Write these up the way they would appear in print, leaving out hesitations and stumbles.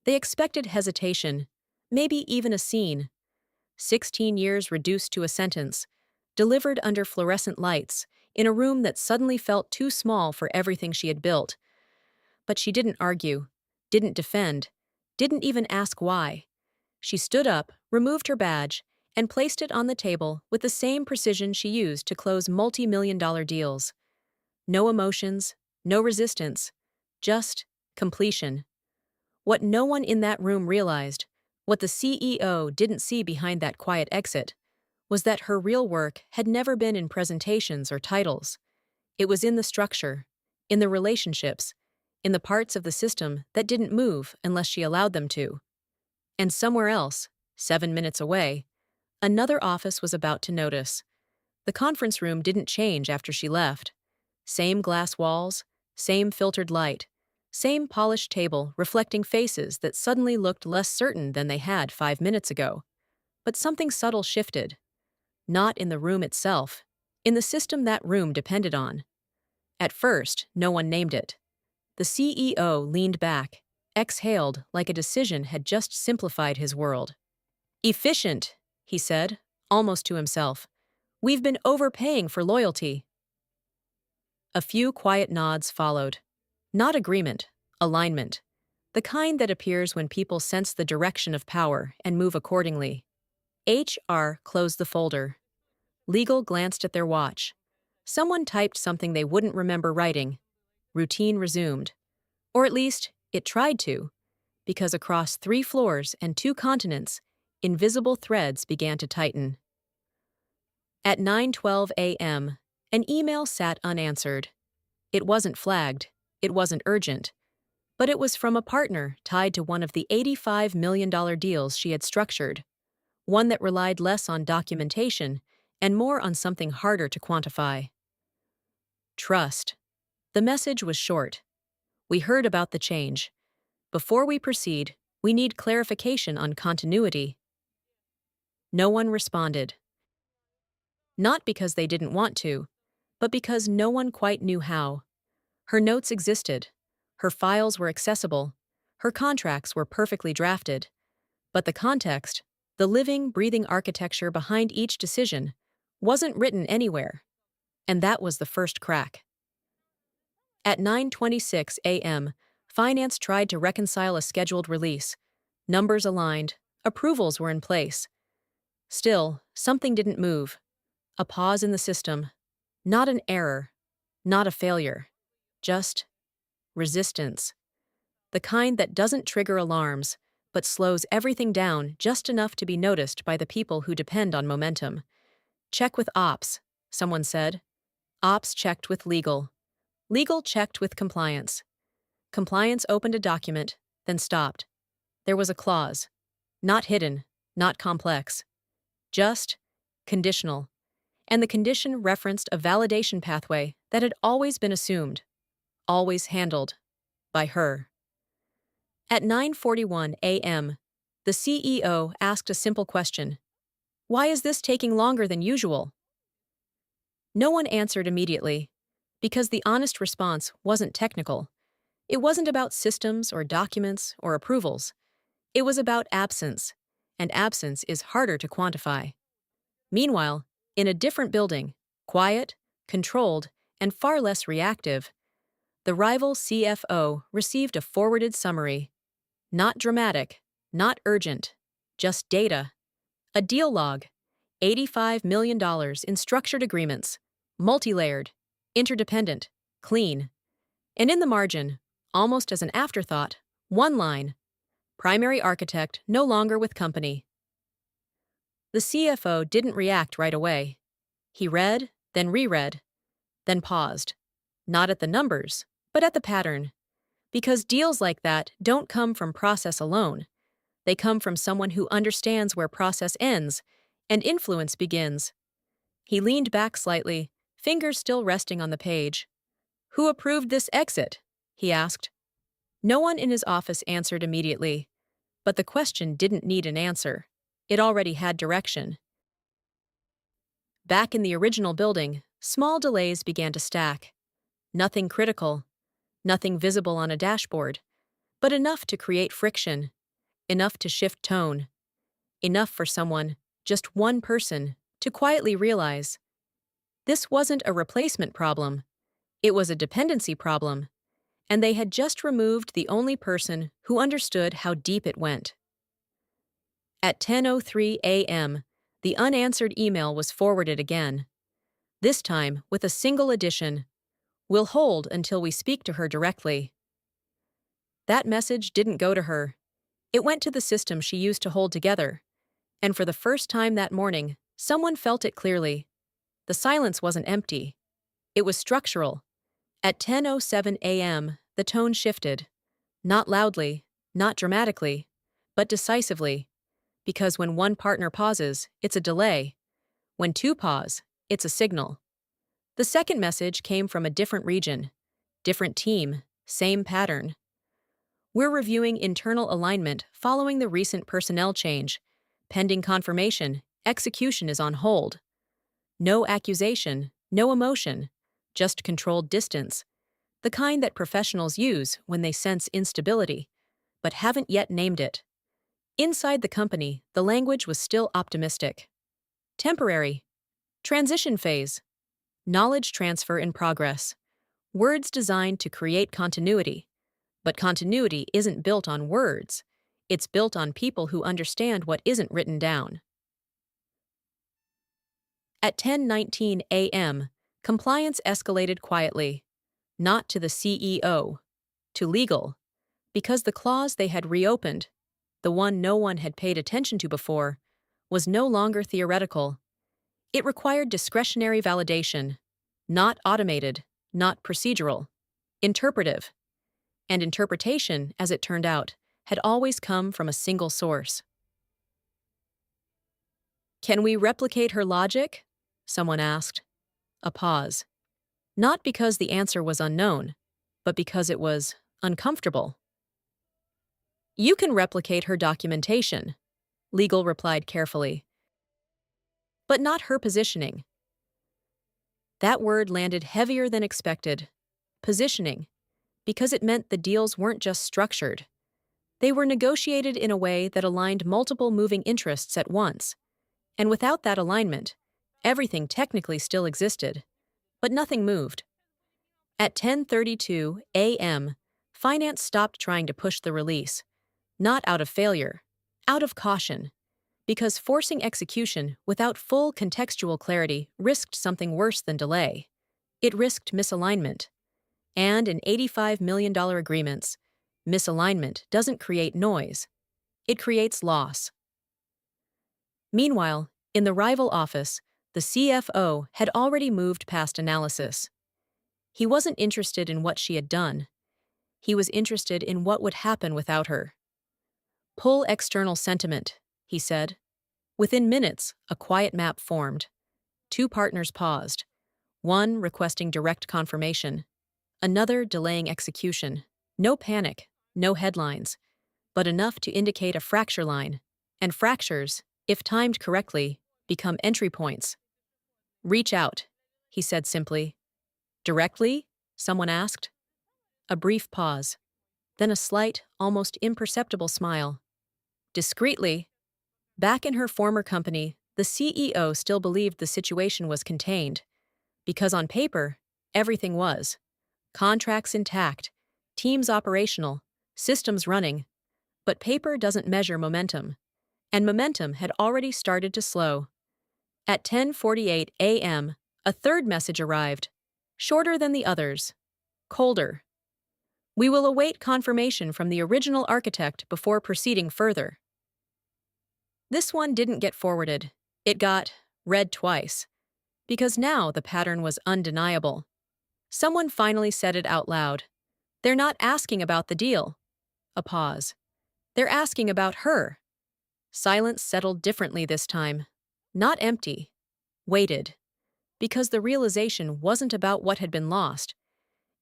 They expected hesitation, maybe even a scene. 16 years reduced to a sentence, delivered under fluorescent lights, in a room that suddenly felt too small for everything she had built. But she didn't argue, didn't defend, didn't even ask why. She stood up, removed her badge, and placed it on the table with the same precision she used to close multi-million-dollar deals. No emotions, no resistance, just completion. What no one in that room realized, what the CEO didn't see behind that quiet exit, was that her real work had never been in presentations or titles. It was in the structure, in the relationships, in the parts of the system that didn't move unless she allowed them to. And somewhere else, 7 minutes away, another office was about to notice. The conference room didn't change after she left. Same glass walls, same filtered light, same polished table reflecting faces that suddenly looked less certain than they had 5 minutes ago. But something subtle shifted. Not in the room itself, in the system that room depended on. At first, no one named it. The CEO leaned back, exhaled like a decision had just simplified his world. "Efficient," he said, almost to himself. "We've been overpaying for loyalty." A few quiet nods followed. Not agreement, alignment. The kind that appears when people sense the direction of power and move accordingly. HR closed the folder. Legal glanced at their watch. Someone typed something they wouldn't remember writing. Routine resumed. Or at least, it tried to, because across 3 floors and 2 continents, invisible threads began to tighten. At 9:12 a.m., an email sat unanswered. It wasn't flagged, it wasn't urgent, but it was from a partner tied to one of the $85 million deals she had structured, one that relied less on documentation and more on something harder to quantify. Trust. The message was short. "We heard about the change. Before we proceed, we need clarification on continuity." No one responded. Not because they didn't want to, but because no one quite knew how. Her notes existed. Her files were accessible. Her contracts were perfectly drafted. But the context, the living, breathing architecture behind each decision, wasn't written anywhere. And that was the first crack. At 9:26 a.m., finance tried to reconcile a scheduled release. Numbers aligned, approvals were in place. Still, something didn't move. A pause in the system. Not an error. Not a failure. Just resistance. The kind that doesn't trigger alarms, but slows everything down just enough to be noticed by the people who depend on momentum. "Check with ops," someone said. Ops checked with legal. Legal checked with compliance. Compliance opened a document, then stopped. There was a clause. Not hidden, not complex. Just conditional. And the condition referenced a validation pathway that had always been assumed, always handled, by her. At 9:41 a.m., the CEO asked a simple question. "Why is this taking longer than usual?" No one answered immediately, because the honest response wasn't technical. It wasn't about systems or documents or approvals. It was about absence, and absence is harder to quantify. Meanwhile, in a different building, quiet, controlled, and far less reactive, the rival CFO received a forwarded summary. Not dramatic, not urgent, just data. A deal log, $85 million in structured agreements, multi-layered, interdependent, clean. And in the margin, almost as an afterthought, one line, primary architect no longer with company. The CFO didn't react right away. He read, then reread, then paused. Not at the numbers, but at the pattern. Because deals like that don't come from process alone. They come from someone who understands where process ends and influence begins. He leaned back slightly, fingers still resting on the page. "Who approved this exit?" he asked. No one in his office answered immediately. But the question didn't need an answer. It already had direction. Back in the original building, small delays began to stack. Nothing critical, nothing visible on a dashboard, but enough to create friction. enough to shift tone, enough for someone, just one person, to quietly realize this wasn't a replacement problem, it was a dependency problem, and they had just removed the only person who understood how deep it went. At 10:03 a.m., the unanswered email was forwarded again, this time with a single addition: "We'll hold until we speak to her directly." That message didn't go to her. It went to the system she used to hold together. And for the first time that morning, someone felt it clearly. The silence wasn't empty. It was structural. At 10:07 a.m., the tone shifted. Not loudly, not dramatically, but decisively. Because when one partner pauses, it's a delay. When two pause, it's a signal. The second message came from a different region, different team, same pattern. "We're reviewing internal alignment following the recent personnel change. Pending confirmation, execution is on hold." No accusation, no emotion, just controlled distance, the kind that professionals use when they sense instability, but haven't yet named it. Inside the company, the language was still optimistic. Temporary. Transition phase. Knowledge transfer in progress. Words designed to create continuity. But continuity isn't built on words. It's built on people who understand what isn't written down. At 10:19 a.m., compliance escalated quietly. Not to the CEO, to legal, because the clause they had reopened, the one no one had paid attention to before, was no longer theoretical. It required discretionary validation, not automated, not procedural, interpretive. And interpretation, as it turned out, had always come from a single source. "Can we replicate her logic?" someone asked. A pause. Not because the answer was unknown, but because it was uncomfortable. "You can replicate her documentation," legal replied carefully. "But not her positioning." That word landed heavier than expected. Positioning. Because it meant the deals weren't just structured. They were negotiated in a way that aligned multiple moving interests at once. And without that alignment, everything technically still existed, but nothing moved. At 10:32 a.m., finance stopped trying to push the release, not out of failure, out of caution, because forcing execution without full contextual clarity risked something worse than delay. It risked misalignment. And in $85 million agreements, misalignment doesn't create noise. It creates loss. Meanwhile, in the rival office, the CFO had already moved past analysis. He wasn't interested in what she had done. He was interested in what would happen without her. "Pull external sentiment," he said. Within minutes, a quiet map formed. Two partners paused, one requesting direct confirmation, another delaying execution. No panic, no headlines, but enough to indicate a fracture line. And fractures, if timed correctly, become entry points. "Reach out," he said simply. "Directly?" someone asked. A brief pause, then a slight, almost imperceptible smile. "Discreetly." Back in her former company, the CEO still believed the situation was contained. Because on paper, everything was. Contracts intact, teams operational, systems running. But paper doesn't measure momentum. And momentum had already started to slow. At 10:48 a.m., a third message arrived. Shorter than the others. Colder. "We will await confirmation from the original architect before proceeding further." This one didn't get forwarded. It got read twice. Because now the pattern was undeniable. Someone finally said it out loud. "They're not asking about the deal." A pause. "They're asking about her." Silence settled differently this time. Not empty. Weighted. Because the realization wasn't about what had been lost.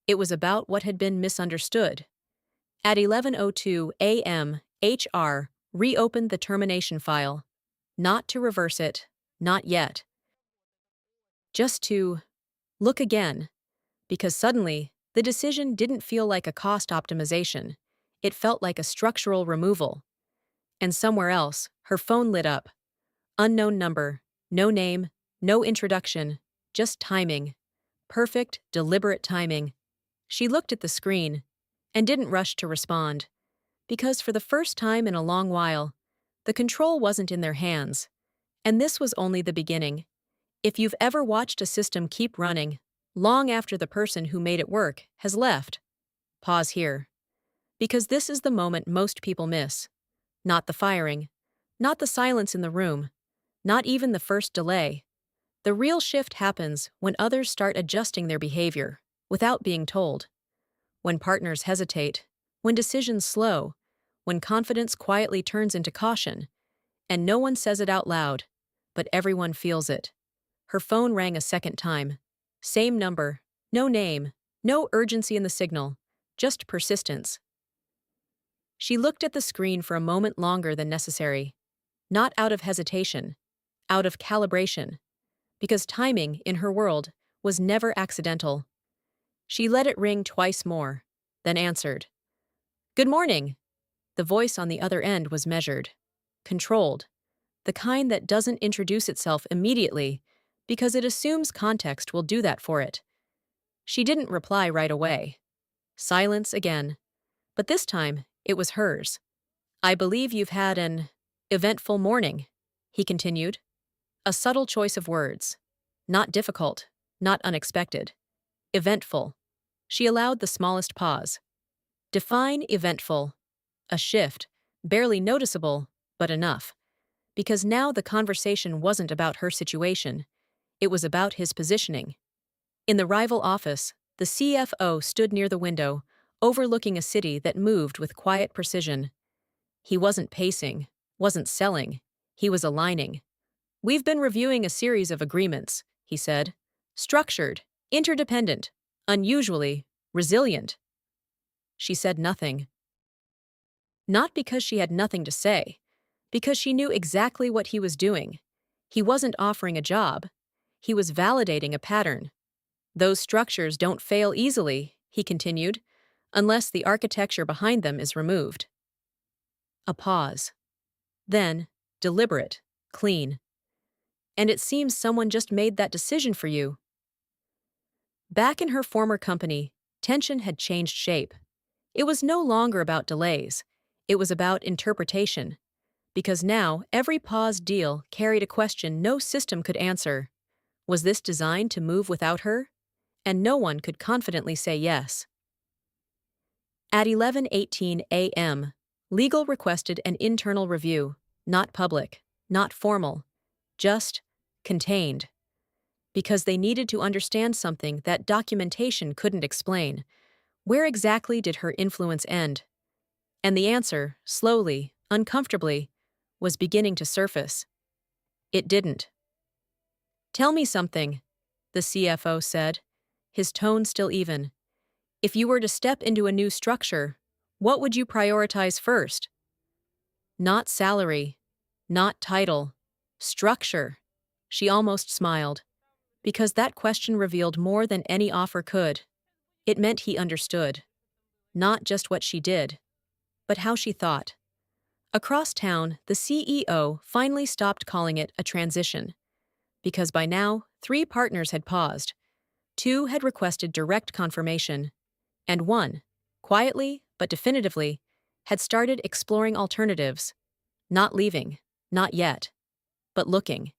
It was about what had been misunderstood. At 11:02 a.m., HR reopened the termination file. Not to reverse it. Not yet. Just to look again. Because suddenly, the decision didn't feel like a cost optimization. It felt like a structural removal. And somewhere else, her phone lit up. Unknown number, no name, no introduction, just timing. Perfect, deliberate timing. She looked at the screen and didn't rush to respond, because for the first time in a long while, the control wasn't in their hands. And this was only the beginning. If you've ever watched a system keep running, long after the person who made it work has left, pause here. Because this is the moment most people miss. Not the firing, not the silence in the room, not even the first delay. The real shift happens when others start adjusting their behavior, without being told. When partners hesitate, when decisions slow, when confidence quietly turns into caution, and no one says it out loud, but everyone feels it. Her phone rang a second time. Same number, no name, no urgency in the signal, just persistence. She looked at the screen for a moment longer than necessary, not out of hesitation, out of calibration, because timing, in her world, was never accidental. She let it ring twice more, then answered. Good morning. The voice on the other end was measured, controlled, the kind that doesn't introduce itself immediately because it assumes context will do that for it. She didn't reply right away. Silence again. But this time, it was hers. I believe you've had an eventful morning, he continued. A subtle choice of words. Not difficult, not unexpected. Eventful. She allowed the smallest pause. Define eventful. A shift, barely noticeable, but enough. Because now the conversation wasn't about her situation. It was about his positioning. In the rival office, the CFO stood near the window, overlooking a city that moved with quiet precision. He wasn't pacing, wasn't selling, he was aligning. We've been reviewing a series of agreements, he said. Structured, interdependent, unusually, resilient. She said nothing. Not because she had nothing to say, because she knew exactly what he was doing. He wasn't offering a job. He was validating a pattern. Those structures don't fail easily, he continued, unless the architecture behind them is removed. A pause. Then, deliberate, clean. And it seems someone just made that decision for you. Back in her former company, tension had changed shape. It was no longer about delays. It was about interpretation. Because now, every paused deal carried a question no system could answer. Was this designed to move without her? And no one could confidently say yes. At 11:18 a.m., legal requested an internal review, not public, not formal, just contained. Because they needed to understand something that documentation couldn't explain. Where exactly did her influence end? And the answer, slowly, uncomfortably, was beginning to surface. It didn't. Tell me something, the CFO said, his tone still even. If you were to step into a new structure, what would you prioritize first? Not salary, not title, structure. She almost smiled, because that question revealed more than any offer could. It meant he understood. Not just what she did, but how she thought. Across town, the CEO finally stopped calling it a transition, because by now, 3 partners had paused, 2 had requested direct confirmation, and 1, quietly but definitively, had started exploring alternatives. Not leaving, not yet, but looking.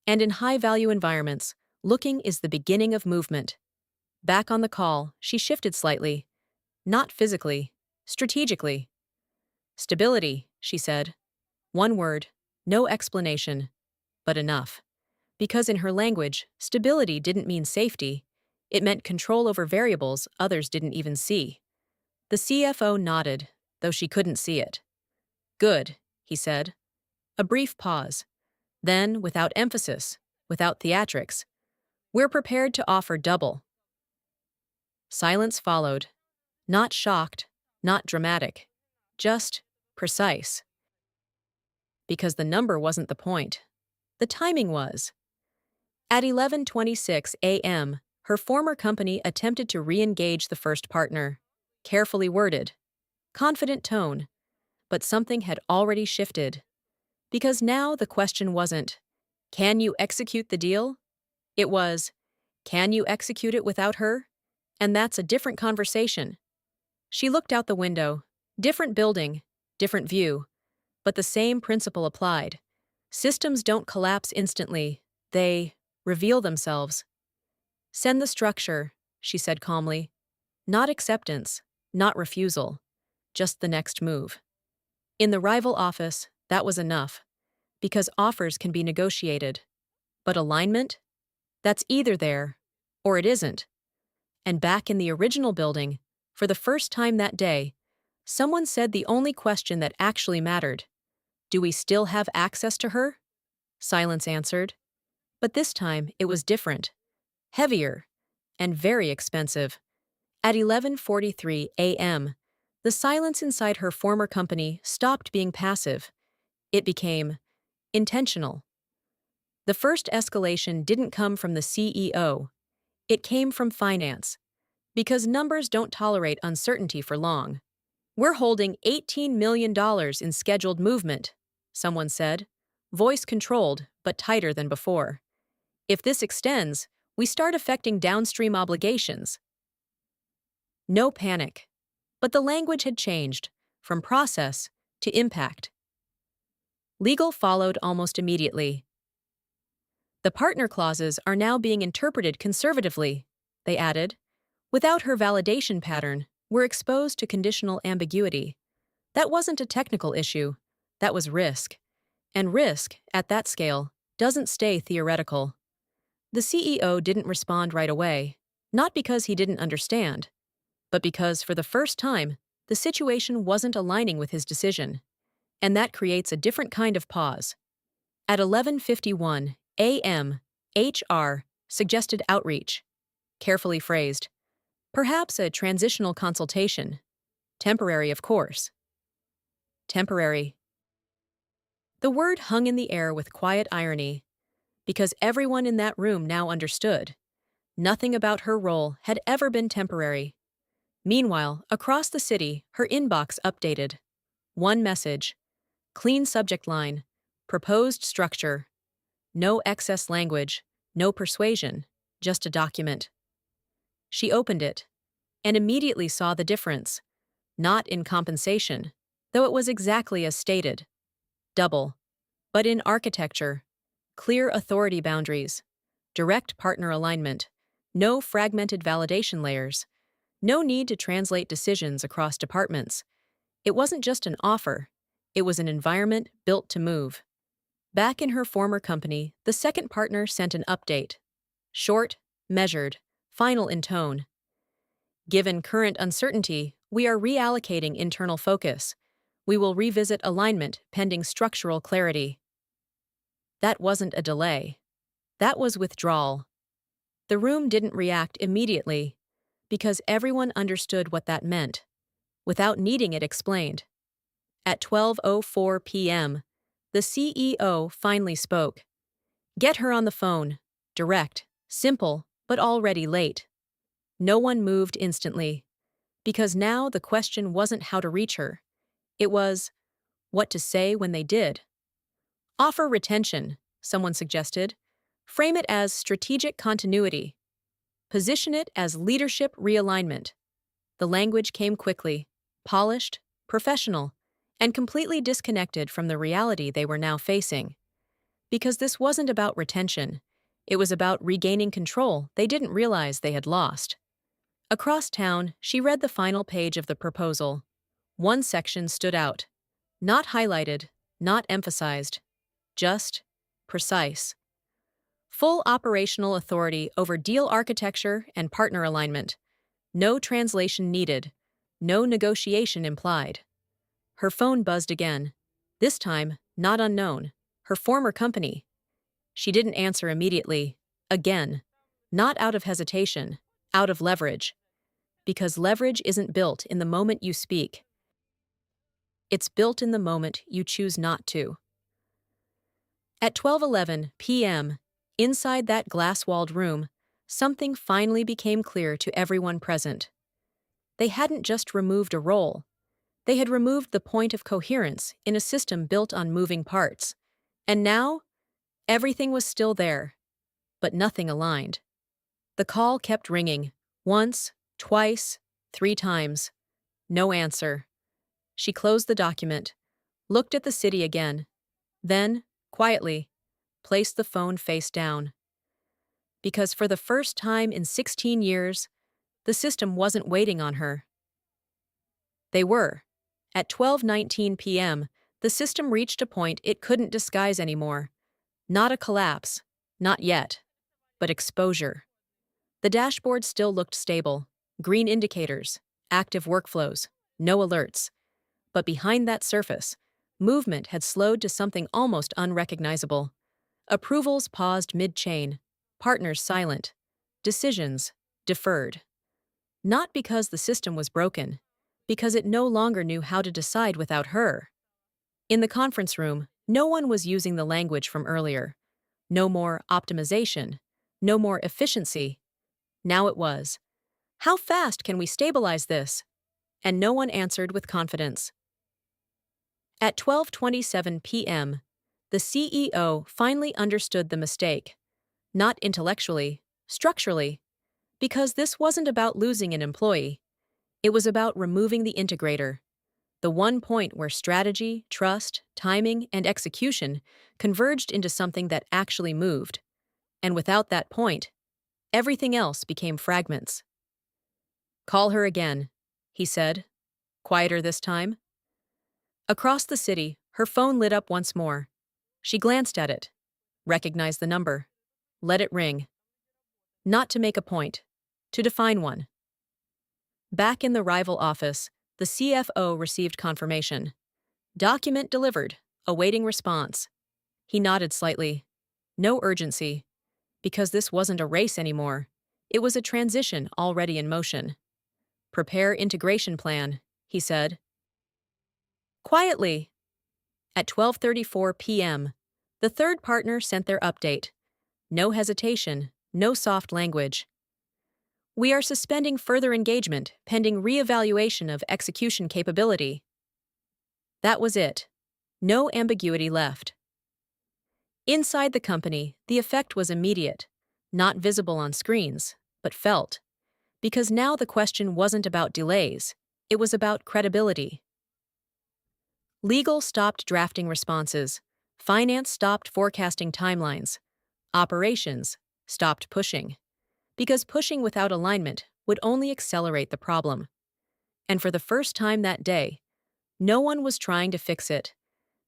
And in high-value environments, looking is the beginning of movement. Back on the call, she shifted slightly. Not physically, strategically. Stability, she said. One word, no explanation, but enough. Because in her language, stability didn't mean safety. It meant control over variables others didn't even see. The CFO nodded, though she couldn't see it. Good, he said. A brief pause. Then, without emphasis, without theatrics, we're prepared to offer double. Silence followed. Not shocked, not dramatic. Just precise. Because the number wasn't the point. The timing was. At 11:26 a.m., her former company attempted to re-engage the first partner. Carefully worded. Confident tone. but something had already shifted. Because now the question wasn't, can you execute the deal? It was, can you execute it without her? And that's a different conversation. She looked out the window. Different building, different view, but the same principle applied. Systems don't collapse instantly, they reveal themselves. Send the structure, she said calmly. Not acceptance, not refusal, just the next move. In the rival office, that was enough, because offers can be negotiated. But alignment? That's either there, or it isn't. And back in the original building, for the first time that day, someone said the only question that actually mattered. Do we still have access to her? Silence answered. But this time it was different. Heavier. And very expensive. At 11:43 a.m., the silence inside her former company stopped being passive. It became intentional. The first escalation didn't come from the CEO. It came from finance. Because numbers don't tolerate uncertainty for long. We're holding $18 million in scheduled movement, someone said, voice controlled but tighter than before. If this extends, we start affecting downstream obligations. No panic. But the language had changed, from process to impact. Legal followed almost immediately. The partner clauses are now being interpreted conservatively, they added. Without her validation pattern, we're exposed to conditional ambiguity. That wasn't a technical issue, that was risk. And risk, at that scale, doesn't stay theoretical. The CEO didn't respond right away, not because he didn't understand, but because, for the first time, the situation wasn't aligning with his decision. And that creates a different kind of pause. At 11:51 a.m., HR suggested outreach, carefully phrased. Perhaps a transitional consultation. Temporary, of course. Temporary. The word hung in the air with quiet irony, because everyone in that room now understood. Nothing about her role had ever been temporary. Meanwhile, across the city, her inbox updated. One message. Clean subject line. Proposed structure. No excess language, no persuasion, just a document. She opened it, and immediately saw the difference. Not in compensation, though it was exactly as stated. Double. But in architecture. Clear authority boundaries. Direct partner alignment. No fragmented validation layers. No need to translate decisions across departments. It wasn't just an offer. It was an environment built to move. Back in her former company, the second partner sent an update. Short, measured, final in tone. Given current uncertainty, we are reallocating internal focus. We will revisit alignment pending structural clarity. That wasn't a delay. That was withdrawal. The room didn't react immediately, because everyone understood what that meant, without needing it explained. At 12:04 p.m., the CEO finally spoke. Get her on the phone. Direct, simple, but already late. No one moved instantly, because now the question wasn't how to reach her. It was what to say when they did. Offer retention, someone suggested. Frame it as strategic continuity. Position it as leadership realignment. The language came quickly, polished, professional, and completely disconnected from the reality they were now facing. Because this wasn't about retention, it was about regaining control they didn't realize they had lost. Across town, she read the final page of the proposal. One section stood out. Not highlighted, not emphasized. Just precise. Full operational authority over deal architecture and partner alignment. No translation needed. No negotiation implied. Her phone buzzed again. This time, not unknown. Her former company. She didn't answer immediately. Again. Not out of hesitation. Out of leverage. Because leverage isn't built in the moment you speak. It's built in the moment you choose not to. At 12:11 p.m., inside that glass-walled room, something finally became clear to everyone present. They hadn't just removed a role. They had removed the point of coherence in a system built on moving parts. And now, everything was still there, but nothing aligned. The call kept ringing, once, twice, 3 times. No answer. She closed the document, looked at the city again, then, quietly, placed the phone face down. Because for the first time in 16 years, the system wasn't waiting on her. They were. At 12:19 p.m., the system reached a point it couldn't disguise anymore. Not a collapse, not yet, but exposure. The dashboard still looked stable, green indicators, active workflows, no alerts. But behind that surface, movement had slowed to something almost unrecognizable. Approvals paused mid-chain, partners silent, decisions deferred. Not because the system was broken, because it no longer knew how to decide without her. In the conference room, no one was using the language from earlier. No more optimization, no more efficiency. Now it was, "How fast can we stabilize this?" And no one answered with confidence. At 12:27 p.m., the CEO finally understood the mistake. Not intellectually, structurally, because this wasn't about losing an employee. It was about removing the integrator, the one point where strategy, trust, timing, and execution converged into something that actually moved. And without that point, everything else became fragments. "Call her again," he said, quieter this time. Across the city, her phone lit up once more. She glanced at it, recognized the number, let it ring. Not to make a point, to define one. Back in the rival office, the CFO received confirmation. Document delivered, awaiting response. He nodded slightly. No urgency, because this wasn't a race anymore. It was a transition already in motion. "Prepare integration plan," he said. Quietly. At 12:34 p.m., the third partner sent their update. No hesitation, no soft language. "We are suspending further engagement pending reevaluation of execution capability." That was it. No ambiguity left. Inside the company, the effect was immediate, not visible on screens, but felt. Because now the question wasn't about delays, it was about credibility. Legal stopped drafting responses. Finance stopped forecasting timelines. Operations stopped pushing. Because pushing without alignment would only accelerate the problem. And for the first time that day, no one was trying to fix it.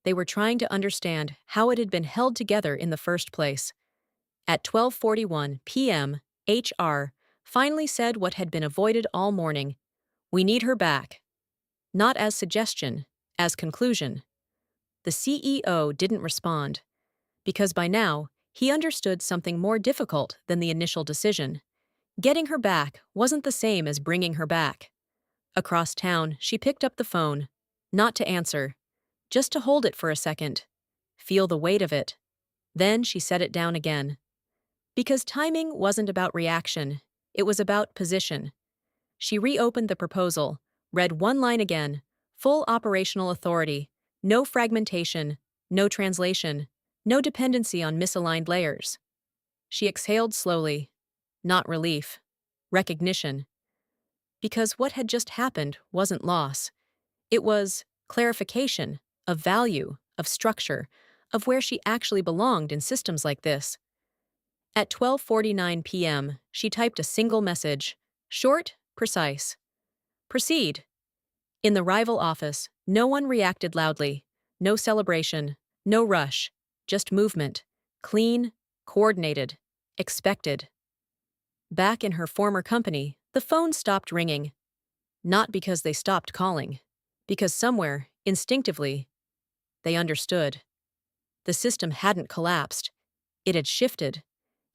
They were trying to understand how it had been held together in the first place. At 12:41 p.m., HR finally said what had been avoided all morning. "We need her back." Not as suggestion, as conclusion. The CEO didn't respond, because by now, he understood something more difficult than the initial decision. Getting her back wasn't the same as bringing her back. Across town, she picked up the phone, not to answer, just to hold it for a second, feel the weight of it. Then she set it down again. Because timing wasn't about reaction, it was about position. She reopened the proposal, read one line again, full operational authority, no fragmentation, no translation, no dependency on misaligned layers. She exhaled slowly. Not relief. Recognition. Because what had just happened wasn't loss. It was clarification of value, of structure, of where she actually belonged in systems like this. At 12:49 p.m., she typed a single message, short, precise. "Proceed." In the rival office, no one reacted loudly. No celebration, no rush, just movement. Clean, coordinated, expected. Back in her former company, the phone stopped ringing. Not because they stopped calling, because somewhere, instinctively, they understood. The system hadn't collapsed. It had shifted,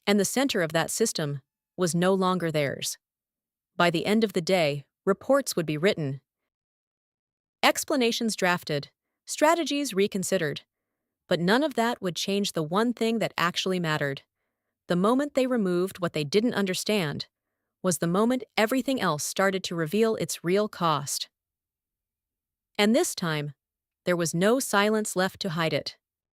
and the center of that system was no longer theirs. By the end of the day, reports would be written, explanations drafted, strategies reconsidered. But none of that would change the one thing that actually mattered. The moment they removed what they didn't understand was the moment everything else started to reveal its real cost. And this time, there was no silence left to hide it.